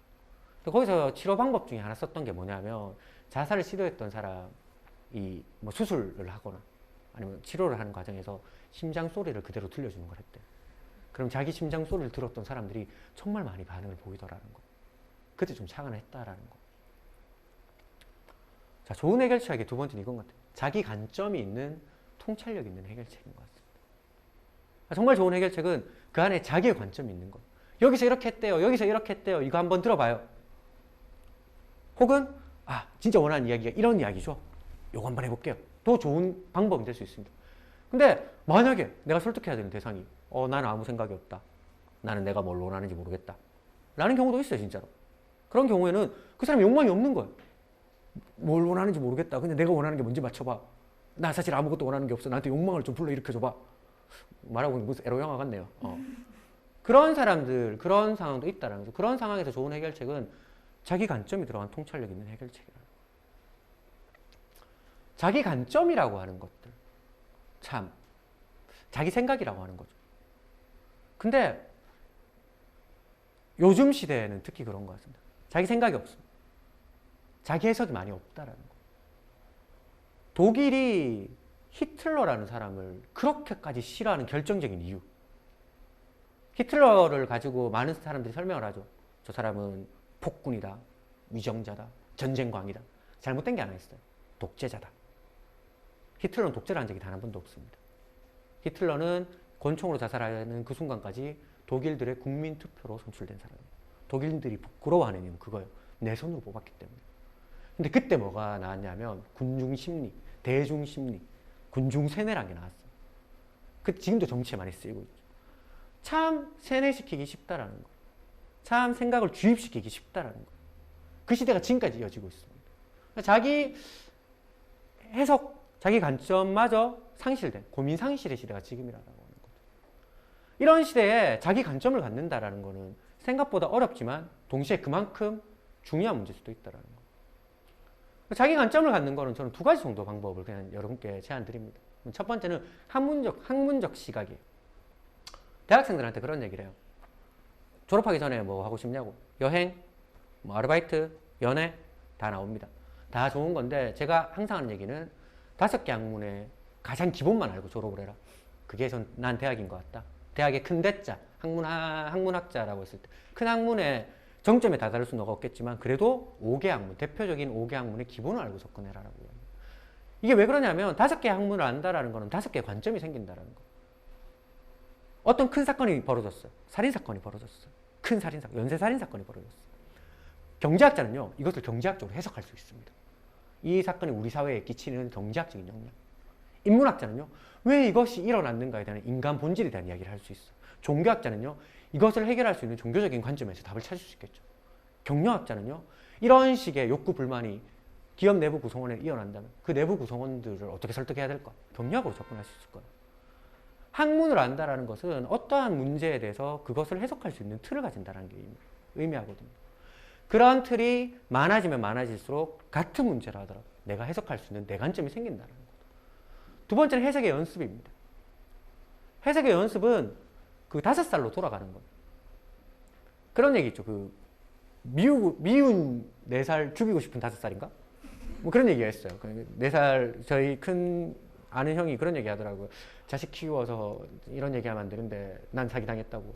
거기서 치료 방법 중에 하나 썼던 게 뭐냐면, 자살을 시도했던 사람이 뭐 수술을 하거나 아니면 치료를 하는 과정에서 심장 소리를 그대로 들려주는 걸 했대요. 그럼 자기 심장 소리를 들었던 사람들이 정말 많이 반응을 보이더라는 거. 그때 좀 착안했다라는 거. 자, 좋은 해결책의 두 번째는 이건 같아요. 자기 관점이 있는, 통찰력 있는 해결책인 것 같습니다. 정말 좋은 해결책은 그 안에 자기의 관점이 있는 거예요. 여기서 이렇게 했대요. 여기서 이렇게 했대요. 이거 한번 들어봐요. 혹은 진짜 원하는 이야기가 이런 이야기죠. 이거 한번 해볼게요. 더 좋은 방법이 될 수 있습니다. 근데 만약에 내가 설득해야 되는 대상이 나는 아무 생각이 없다. 나는 내가 뭘 원하는지 모르겠다. 라는 경우도 있어요, 진짜로. 그런 경우에는 그 사람이 욕망이 없는 거예요. 뭘 원하는지 모르겠다. 근데 내가 원하는 게 뭔지 맞춰봐. 나 사실 아무것도 원하는 게 없어. 나한테 욕망을 좀 불러일으켜줘봐. 말하고 보니 무슨 에로 영화 같네요. 그런 사람들, 그런 상황도 있다라는 거죠. 그런 상황에서 좋은 해결책은 자기 관점이 들어간 통찰력 있는 해결책이라는 거예요. 자기 관점이라고 하는 것들, 참 자기 생각이라고 하는 거죠. 근데 요즘 시대에는 특히 그런 것 같습니다. 자기 생각이 없습니다. 자기 해석이 많이 없다라는 거. 독일이 히틀러라는 사람을 그렇게까지 싫어하는 결정적인 이유. 히틀러를 가지고 많은 사람들이 설명을 하죠. 저 사람은 폭군이다, 위정자다, 전쟁광이다. 잘못된 게 하나 있어요. 독재자다. 히틀러는 독재를 한 적이 단 한 번도 없습니다. 히틀러는 권총으로 자살하는 그 순간까지 독일들의 국민 투표로 선출된 사람이에요. 독일인들이 부끄러워하는 이유는 그거예요. 내 손으로 뽑았기 때문에. 근데 그때 뭐가 나왔냐면 군중 심리, 대중 심리, 군중 세뇌라는 게 나왔어요. 지금도 정치에 많이 쓰이고 있죠. 참 세뇌시키기 쉽다라는 거. 참 생각을 주입시키기 쉽다라는 거. 그 시대가 지금까지 이어지고 있습니다. 자기 해석, 자기 관점마저 상실된, 고민 상실의 시대가 지금이라고 하는 거죠. 이런 시대에 자기 관점을 갖는다라는 거는 생각보다 어렵지만 동시에 그만큼 중요한 문제일 수도 있다라는 거. 자기 관점을 갖는 거는 저는 두 가지 정도 방법을 그냥 여러분께 제안 드립니다. 첫 번째는 학문적 시각이에요. 대학생들한테 그런 얘기를 해요. 졸업하기 전에 뭐 하고 싶냐고. 여행, 뭐 아르바이트, 연애 다 나옵니다. 다 좋은 건데 제가 항상 하는 얘기는 5개 학문의 가장 기본만 알고 졸업을 해라. 그게 난 대학인 것 같다. 대학의 큰 대자, 학문학자라고 했을 때 큰 학문의 정점에 다다를 수는 없겠지만 그래도 5개 학문, 대표적인 5개 학문의 기본을 알고 접근해라라고 합니다. 이게 왜 그러냐면 5개의 학문을 안다라는 거는 5개의 관점이 생긴다라는 거. 어떤 큰 사건이 벌어졌어요. 살인사건이 벌어졌어요. 큰 살인사건, 연쇄살인사건이 벌어졌어요. 경제학자는요, 이것을 경제학적으로 해석할 수 있습니다. 이 사건이 우리 사회에 끼치는 경제학적인 영향. 인문학자는요, 왜 이것이 일어났는가에 대한 인간 본질에 대한 이야기를 할 수 있어요. 종교학자는요, 이것을 해결할 수 있는 종교적인 관점에서 답을 찾을 수 있겠죠. 경영학자는요, 이런 식의 욕구, 불만이 기업 내부 구성원에 일어난다면 그 내부 구성원들을 어떻게 설득해야 될까? 경영학으로 접근할 수 있을 거예요. 학문을 안다라는 것은 어떠한 문제에 대해서 그것을 해석할 수 있는 틀을 가진다는 게 의미하거든요. 그러한 틀이 많아지면 많아질수록 같은 문제라 하더라도 내가 해석할 수 있는 내 관점이 생긴다는 거죠. 두 번째는 해석의 연습입니다. 해석의 연습은 그 5살로 돌아가는 거예요. 그런 얘기 있죠. 그 미운 4살 죽이고 싶은 5살인가? 뭐 그런 얘기가 있어요. 4살 저희 큰 아는 형이 그런 얘기 하더라고요. 자식 키워서 이런 얘기하면 안 되는데 난 사기당했다고.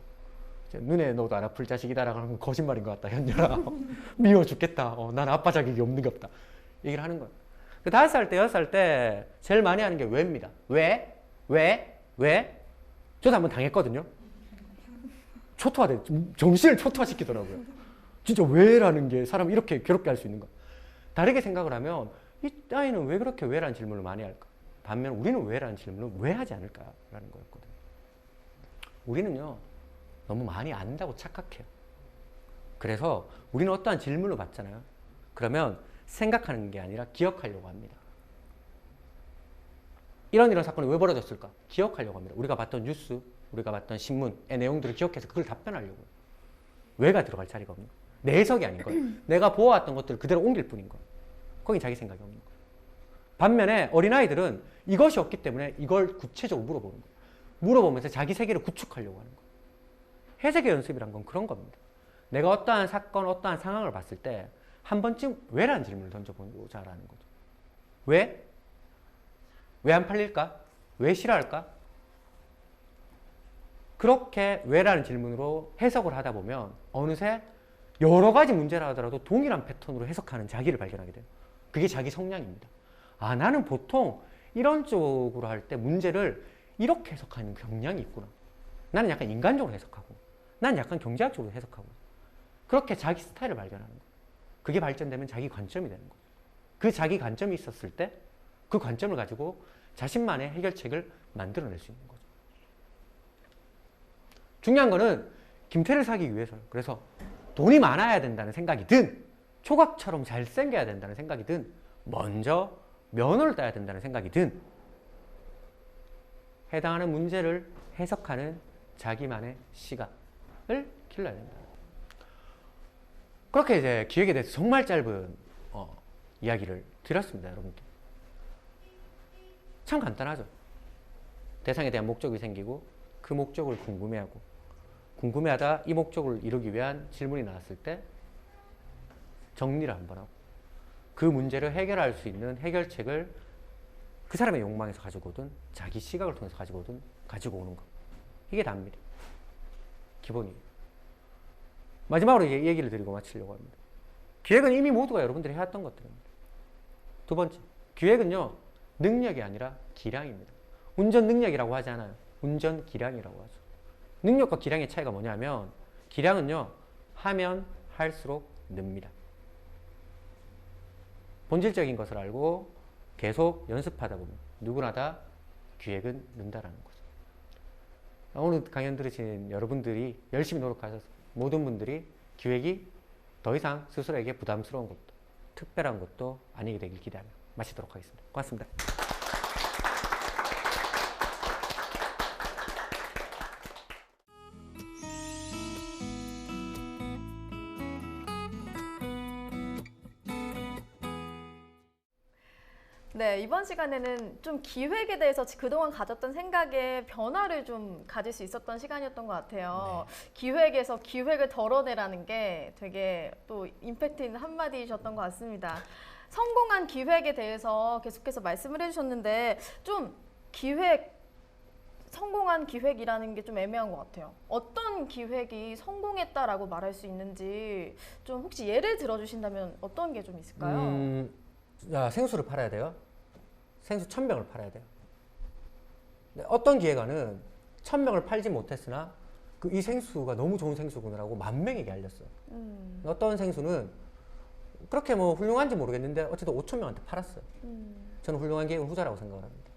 눈에 넣어도 안 아플 자식이다라고 하는 건 거짓말인 것 같다. 현열아. 미워 죽겠다. 난 아빠 자격이 없는 게 없다. 얘기를 하는 거예요. 그 5살 때, 6살 때 제일 많이 하는 게 왜입니다. 왜? 저도 한번 당했거든요. 초토화돼. 정신을 초토화시키더라고요. 진짜 왜라는 게 사람을 이렇게 괴롭게 할 수 있는가. 다르게 생각을 하면 이 아이는 왜 그렇게 왜라는 질문을 많이 할까? 반면 우리는 왜라는 질문을 왜 하지 않을까라는 거였거든요. 우리는요, 너무 많이 안다고 착각해요. 그래서 우리는 어떠한 질문을 받잖아요. 그러면 생각하는 게 아니라 기억하려고 합니다. 이런 사건이 왜 벌어졌을까? 기억하려고 합니다. 우리가 봤던 뉴스, 우리가 봤던 신문의 내용들을 기억해서 그걸 답변하려고 해요. 왜가 들어갈 자리가 없는 거예요. 내 해석이 아닌 거예요. 내가 보아왔던 것들을 그대로 옮길 뿐인 거예요. 거긴 자기 생각이 없는 거예요. 반면에 어린아이들은 이것이 없기 때문에 이걸 구체적으로 물어보는 거예요. 물어보면서 자기 세계를 구축하려고 하는 거예요. 해석의 연습이란 건 그런 겁니다. 내가 어떠한 사건, 어떠한 상황을 봤을 때 한 번쯤 왜라는 질문을 던져보자라는 거죠. 왜? 왜 안 팔릴까? 왜 싫어할까? 그렇게 왜라는 질문으로 해석을 하다 보면 어느새 여러 가지 문제라 하더라도 동일한 패턴으로 해석하는 자기를 발견하게 돼요. 그게 자기 성향입니다. 아, 나는 보통 이런 쪽으로 할 때 문제를 이렇게 해석하는 경향이 있구나. 나는 약간 인간적으로 해석하고, 나는 약간 경제학적으로 해석하고. 그렇게 자기 스타일을 발견하는 거예요. 그게 발전되면 자기 관점이 되는 거예요. 그 자기 관점이 있었을 때 그 관점을 가지고 자신만의 해결책을 만들어낼 수 있는 거죠. 중요한 거는 김태를 사기 위해서요. 그래서 돈이 많아야 된다는 생각이 든, 초각처럼 잘생겨야 된다는 생각이 든, 먼저 면허를 따야 된다는 생각이 든, 해당하는 문제를 해석하는 자기만의 시각을 길러야 된다. 그렇게 이제 기획에 대해서 정말 짧은 이야기를 드렸습니다, 여러분께. 참 간단하죠. 대상에 대한 목적이 생기고 그 목적을 궁금해하고, 궁금해하다 이 목적을 이루기 위한 질문이 나왔을 때 정리를 한번 하고, 그 문제를 해결할 수 있는 해결책을 그 사람의 욕망에서 가지고 오든 자기 시각을 통해서 가지고 오는 것. 이게 답니다. 기본이에요. 마지막으로 얘기를 드리고 마치려고 합니다. 기획은 이미 모두가 여러분들이 해왔던 것들입니다. 두 번째, 기획은요, 능력이 아니라 기량입니다. 운전 능력이라고 하지 않아요. 운전 기량이라고 하죠. 능력과 기량의 차이가 뭐냐면, 기량은요, 하면 할수록 늡니다. 본질적인 것을 알고 계속 연습하다 보면 누구나 다 기획은 는다라는 거죠. 오늘 강연 들으신 여러분들이 열심히 노력하셔서 모든 분들이 기획이 더 이상 스스로에게 부담스러운 것도 특별한 것도 아니게 되길 기대하며 마치도록 하겠습니다. 고맙습니다. 네, 이번 시간에는 좀 기획에 대해서 그동안 가졌던 생각에 변화를 좀 가질 수 있었던 시간이었던 것 같아요. 네. 기획에서 기획을 덜어내라는 게 되게 또 임팩트 있는 한마디이셨던 것 같습니다. 성공한 기획에 대해서 계속해서 말씀을 해주셨는데, 좀 기획 성공한 기획이라는 게 좀 애매한 것 같아요. 어떤 기획이 성공했다라고 말할 수 있는지 좀 혹시 예를 들어주신다면 어떤 게 좀 있을까요? 야, 생수를 팔아야 돼요. 생수 1000병을 팔아야 돼요. 근데 어떤 기획안은 1000병을 팔지 못했으나 이 생수가 너무 좋은 생수구나라고 10,000명에게 알렸어요. 어떤 생수는 그렇게 뭐 훌륭한지 모르겠는데 어쨌든 5,000명한테 팔았어요. 저는 훌륭한 기획은 후자라고 생각을 합니다.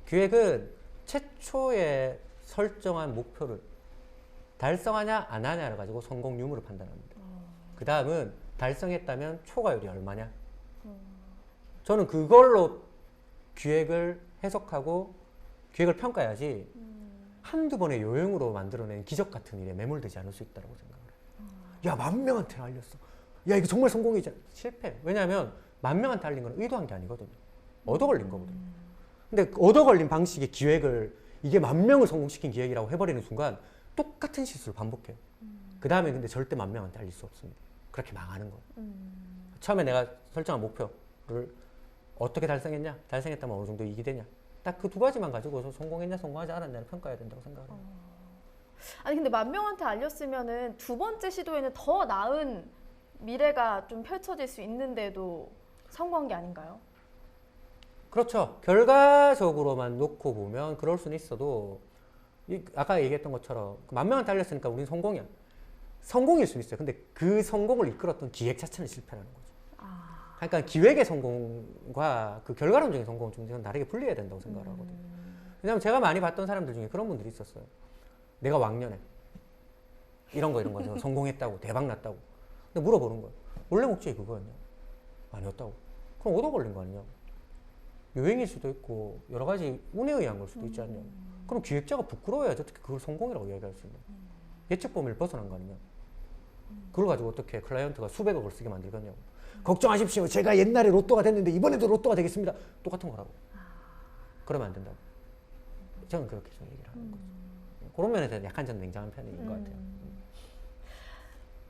기획은 최초에 설정한 목표를 달성하냐 안 하냐를 가지고 성공 유무를 판단합니다. 그 다음은 달성했다면 초과율이 얼마냐. 저는 그걸로 기획을 해석하고 기획을 평가해야지 한두 번의 요행으로 만들어낸 기적 같은 일에 매몰되지 않을 수 있다고 생각을 해요. 야, 10,000명한테 알렸어. 야, 이거 정말 성공이잖아. 실패. 왜냐하면 10,000명한테 알린 건 의도한 게 아니거든요. 얻어 걸린 거거든요. 근데 얻어 걸린 방식의 기획을 이게 10,000명을 성공시킨 기획이라고 해버리는 순간 똑같은 실수를 반복해요. 그 다음에 근데 절대 10,000명한테 알릴 수 없습니다. 그렇게 망하는 거예요. 처음에 내가 설정한 목표를 어떻게 달성했냐? 달성했다면 어느 정도 이익이 되냐? 딱 그 두 가지만 가지고서 성공했냐, 성공하지 않았냐를 평가해야 된다고 생각을 해요. 아니 근데 10,000명한테 알렸으면은 두 번째 시도에는 더 나은 미래가 좀 펼쳐질 수 있는데도 성공한 게 아닌가요? 그렇죠. 결과적으로만 놓고 보면 그럴 수는 있어도 아까 얘기했던 것처럼 10,000명한테 알렸으니까 우리는 성공이야. 성공일 수는 있어요. 근데 그 성공을 이끌었던 기획 자체는 실패라는 거죠. 그러니까 기획의 성공과 그 결과론적인 성공 중에는 다르게 분리해야 된다고 생각을 하거든요. 왜냐하면 제가 많이 봤던 사람들 중에 그런 분들이 있었어요. 내가 왕년에 이런 거 성공했다고 대박 났다고. 근데 물어보는 거예요. 원래 목적이 그거였냐? 아니었다고. 그럼 얻어 걸린 거 아니냐? 요행일 수도 있고 여러 가지 운에 의한 걸 수도 있지 않냐? 그럼 기획자가 부끄러워야지 어떻게 그걸 성공이라고 이야기할 수 있냐? 예측 범위를 벗어난 거 아니냐? 그걸 가지고 어떻게 클라이언트가 수백억을 쓰게 만들겠냐고. 걱정하십시오. 제가 옛날에 로또가 됐는데 이번에도 로또가 되겠습니다. 똑같은 거라고. 그러면 안 된다고. 저는 그렇게 좀 얘기를 하는 거죠. 그런 면에서 약간 좀 냉정한 편인 것 같아요.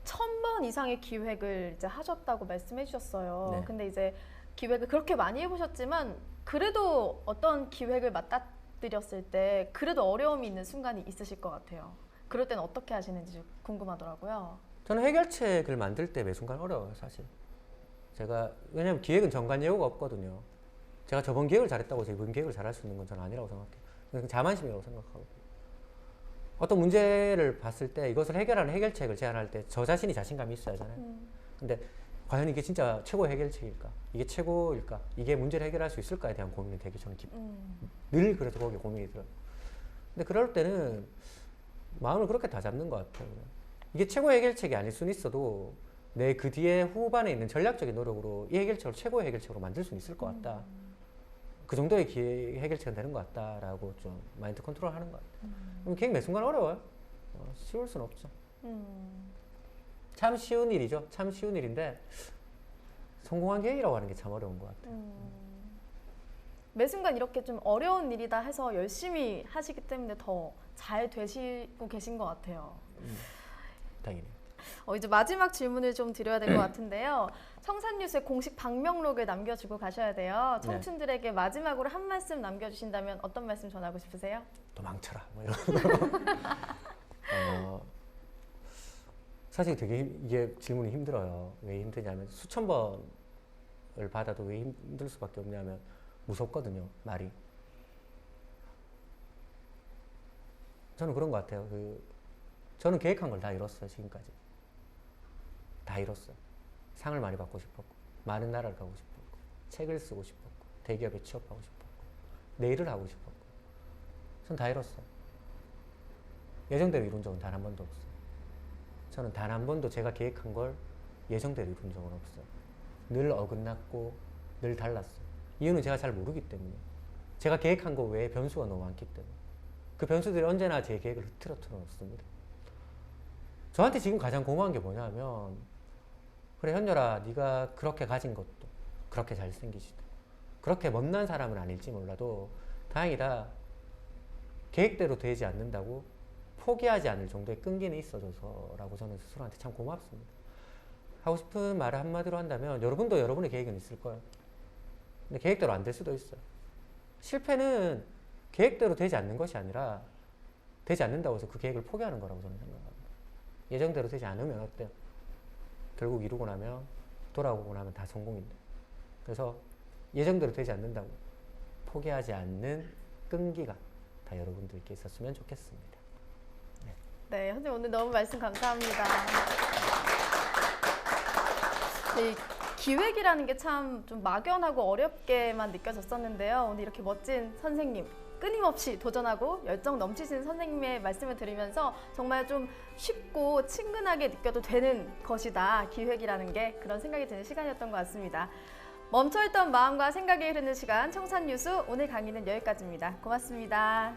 1,000번 이상의 기획을 이제 하셨다고 말씀해 주셨어요. 네. 근데 이제 기획을 그렇게 많이 해보셨지만 그래도 어떤 기획을 맞닥뜨렸을 때 그래도 어려움이 있는 순간이 있으실 것 같아요. 그럴 때는 어떻게 하시는지 궁금하더라고요. 저는 해결책을 만들 때 매 순간 어려워요, 사실. 왜냐면 기획은 정관 예우가 없거든요. 제가 저번 기획을 잘했다고 해서 이번 기획을 잘할 수 있는 건 저는 아니라고 생각해요. 그건 자만심이라고 생각하고. 어떤 문제를 봤을 때 이것을 해결하는 해결책을 제안할 때 저 자신이 자신감이 있어야 하잖아요. 근데 과연 이게 진짜 최고의 해결책일까? 이게 최고일까? 이게 문제를 해결할 수 있을까에 대한 고민이 되게 저는 늘 그래서 거기에 고민이 들어요. 근데 그럴 때는 마음을 그렇게 다 잡는 것 같아요. 이게 최고의 해결책이 아닐 수는 있어도 내 그 뒤에 후반에 있는 전략적인 노력으로 이 해결책을 최고의 해결책으로 만들 수는 있을 것 같다. 그 정도의 해결책은 되는 것 같다라고 좀 마인드 컨트롤 하는 것 같아요. 그럼 계획 매 순간 어려워요. 쉬울 수는 없죠. 참 쉬운 일이죠. 참 쉬운 일인데 성공한 계획이라고 하는 게 참 어려운 것 같아요. 매 순간 이렇게 좀 어려운 일이다 해서 열심히 하시기 때문에 더 잘 되시고 계신 것 같아요. 다행이네요. 이제 마지막 질문을 좀 드려야 될 것 같은데요. 청산뉴스의 공식 방명록을 남겨주고 가셔야 돼요. 청춘들에게 마지막으로 한 말씀 남겨주신다면 어떤 말씀 전하고 싶으세요? 도망쳐라. 뭐 이런. 사실 되게 이게 질문이 힘들어요. 왜 힘드냐면 수천 번을 받아도 왜 힘들 수밖에 없냐면 무섭거든요. 말이. 저는 그런 것 같아요. 저는 계획한 걸 다 이뤘어요. 지금까지. 다 이뤘어요. 상을 많이 받고 싶었고 많은 나라를 가고 싶었고 책을 쓰고 싶었고 대기업에 취업하고 싶었고 내 일을 하고 싶었고 전 다 이뤘어요. 예정대로 이룬 적은 단 한 번도 없어요. 저는 단 한 번도 제가 계획한 걸 예정대로 이룬 적은 없어요. 늘 어긋났고 늘 달랐어요. 이유는 제가 잘 모르기 때문에. 제가 계획한 거 외에 변수가 너무 많기 때문에. 그 변수들이 언제나 제 계획을 흐트러뜨려 놓습니다. 저한테 지금 가장 고마운 게 뭐냐면 그래 현열아 네가 그렇게 가진 것도 그렇게 잘생기지도 그렇게 못난 사람은 아닐지 몰라도 다행이다. 계획대로 되지 않는다고 포기하지 않을 정도의 끈기는 있어줘서라고 저는 스스로한테 참 고맙습니다. 하고 싶은 말을 한마디로 한다면 여러분도 여러분의 계획은 있을 거예요. 근데 계획대로 안 될 수도 있어요. 실패는 계획대로 되지 않는 것이 아니라 되지 않는다고 해서 그 계획을 포기하는 거라고 저는 생각합니다. 예정대로 되지 않으면 어때요? 결국 이루고 나면 돌아오고 나면 다 성공인데. 그래서 예정대로 되지 않는다고 포기하지 않는 끈기가 다 여러분들께 있었으면 좋겠습니다. 네, 선생님 오늘 너무 말씀 감사합니다. 네, 기획이라는 게 참 좀 막연하고 어렵게만 느껴졌었는데요. 오늘 이렇게 멋진 선생님, 끊임없이 도전하고 열정 넘치시는 선생님의 말씀을 들으면서 정말 좀 쉽고 친근하게 느껴도 되는 것이다. 기획이라는 게 그런 생각이 드는 시간이었던 것 같습니다. 멈춰있던 마음과 생각이 흐르는 시간 청산유수 오늘 강의는 여기까지입니다. 고맙습니다.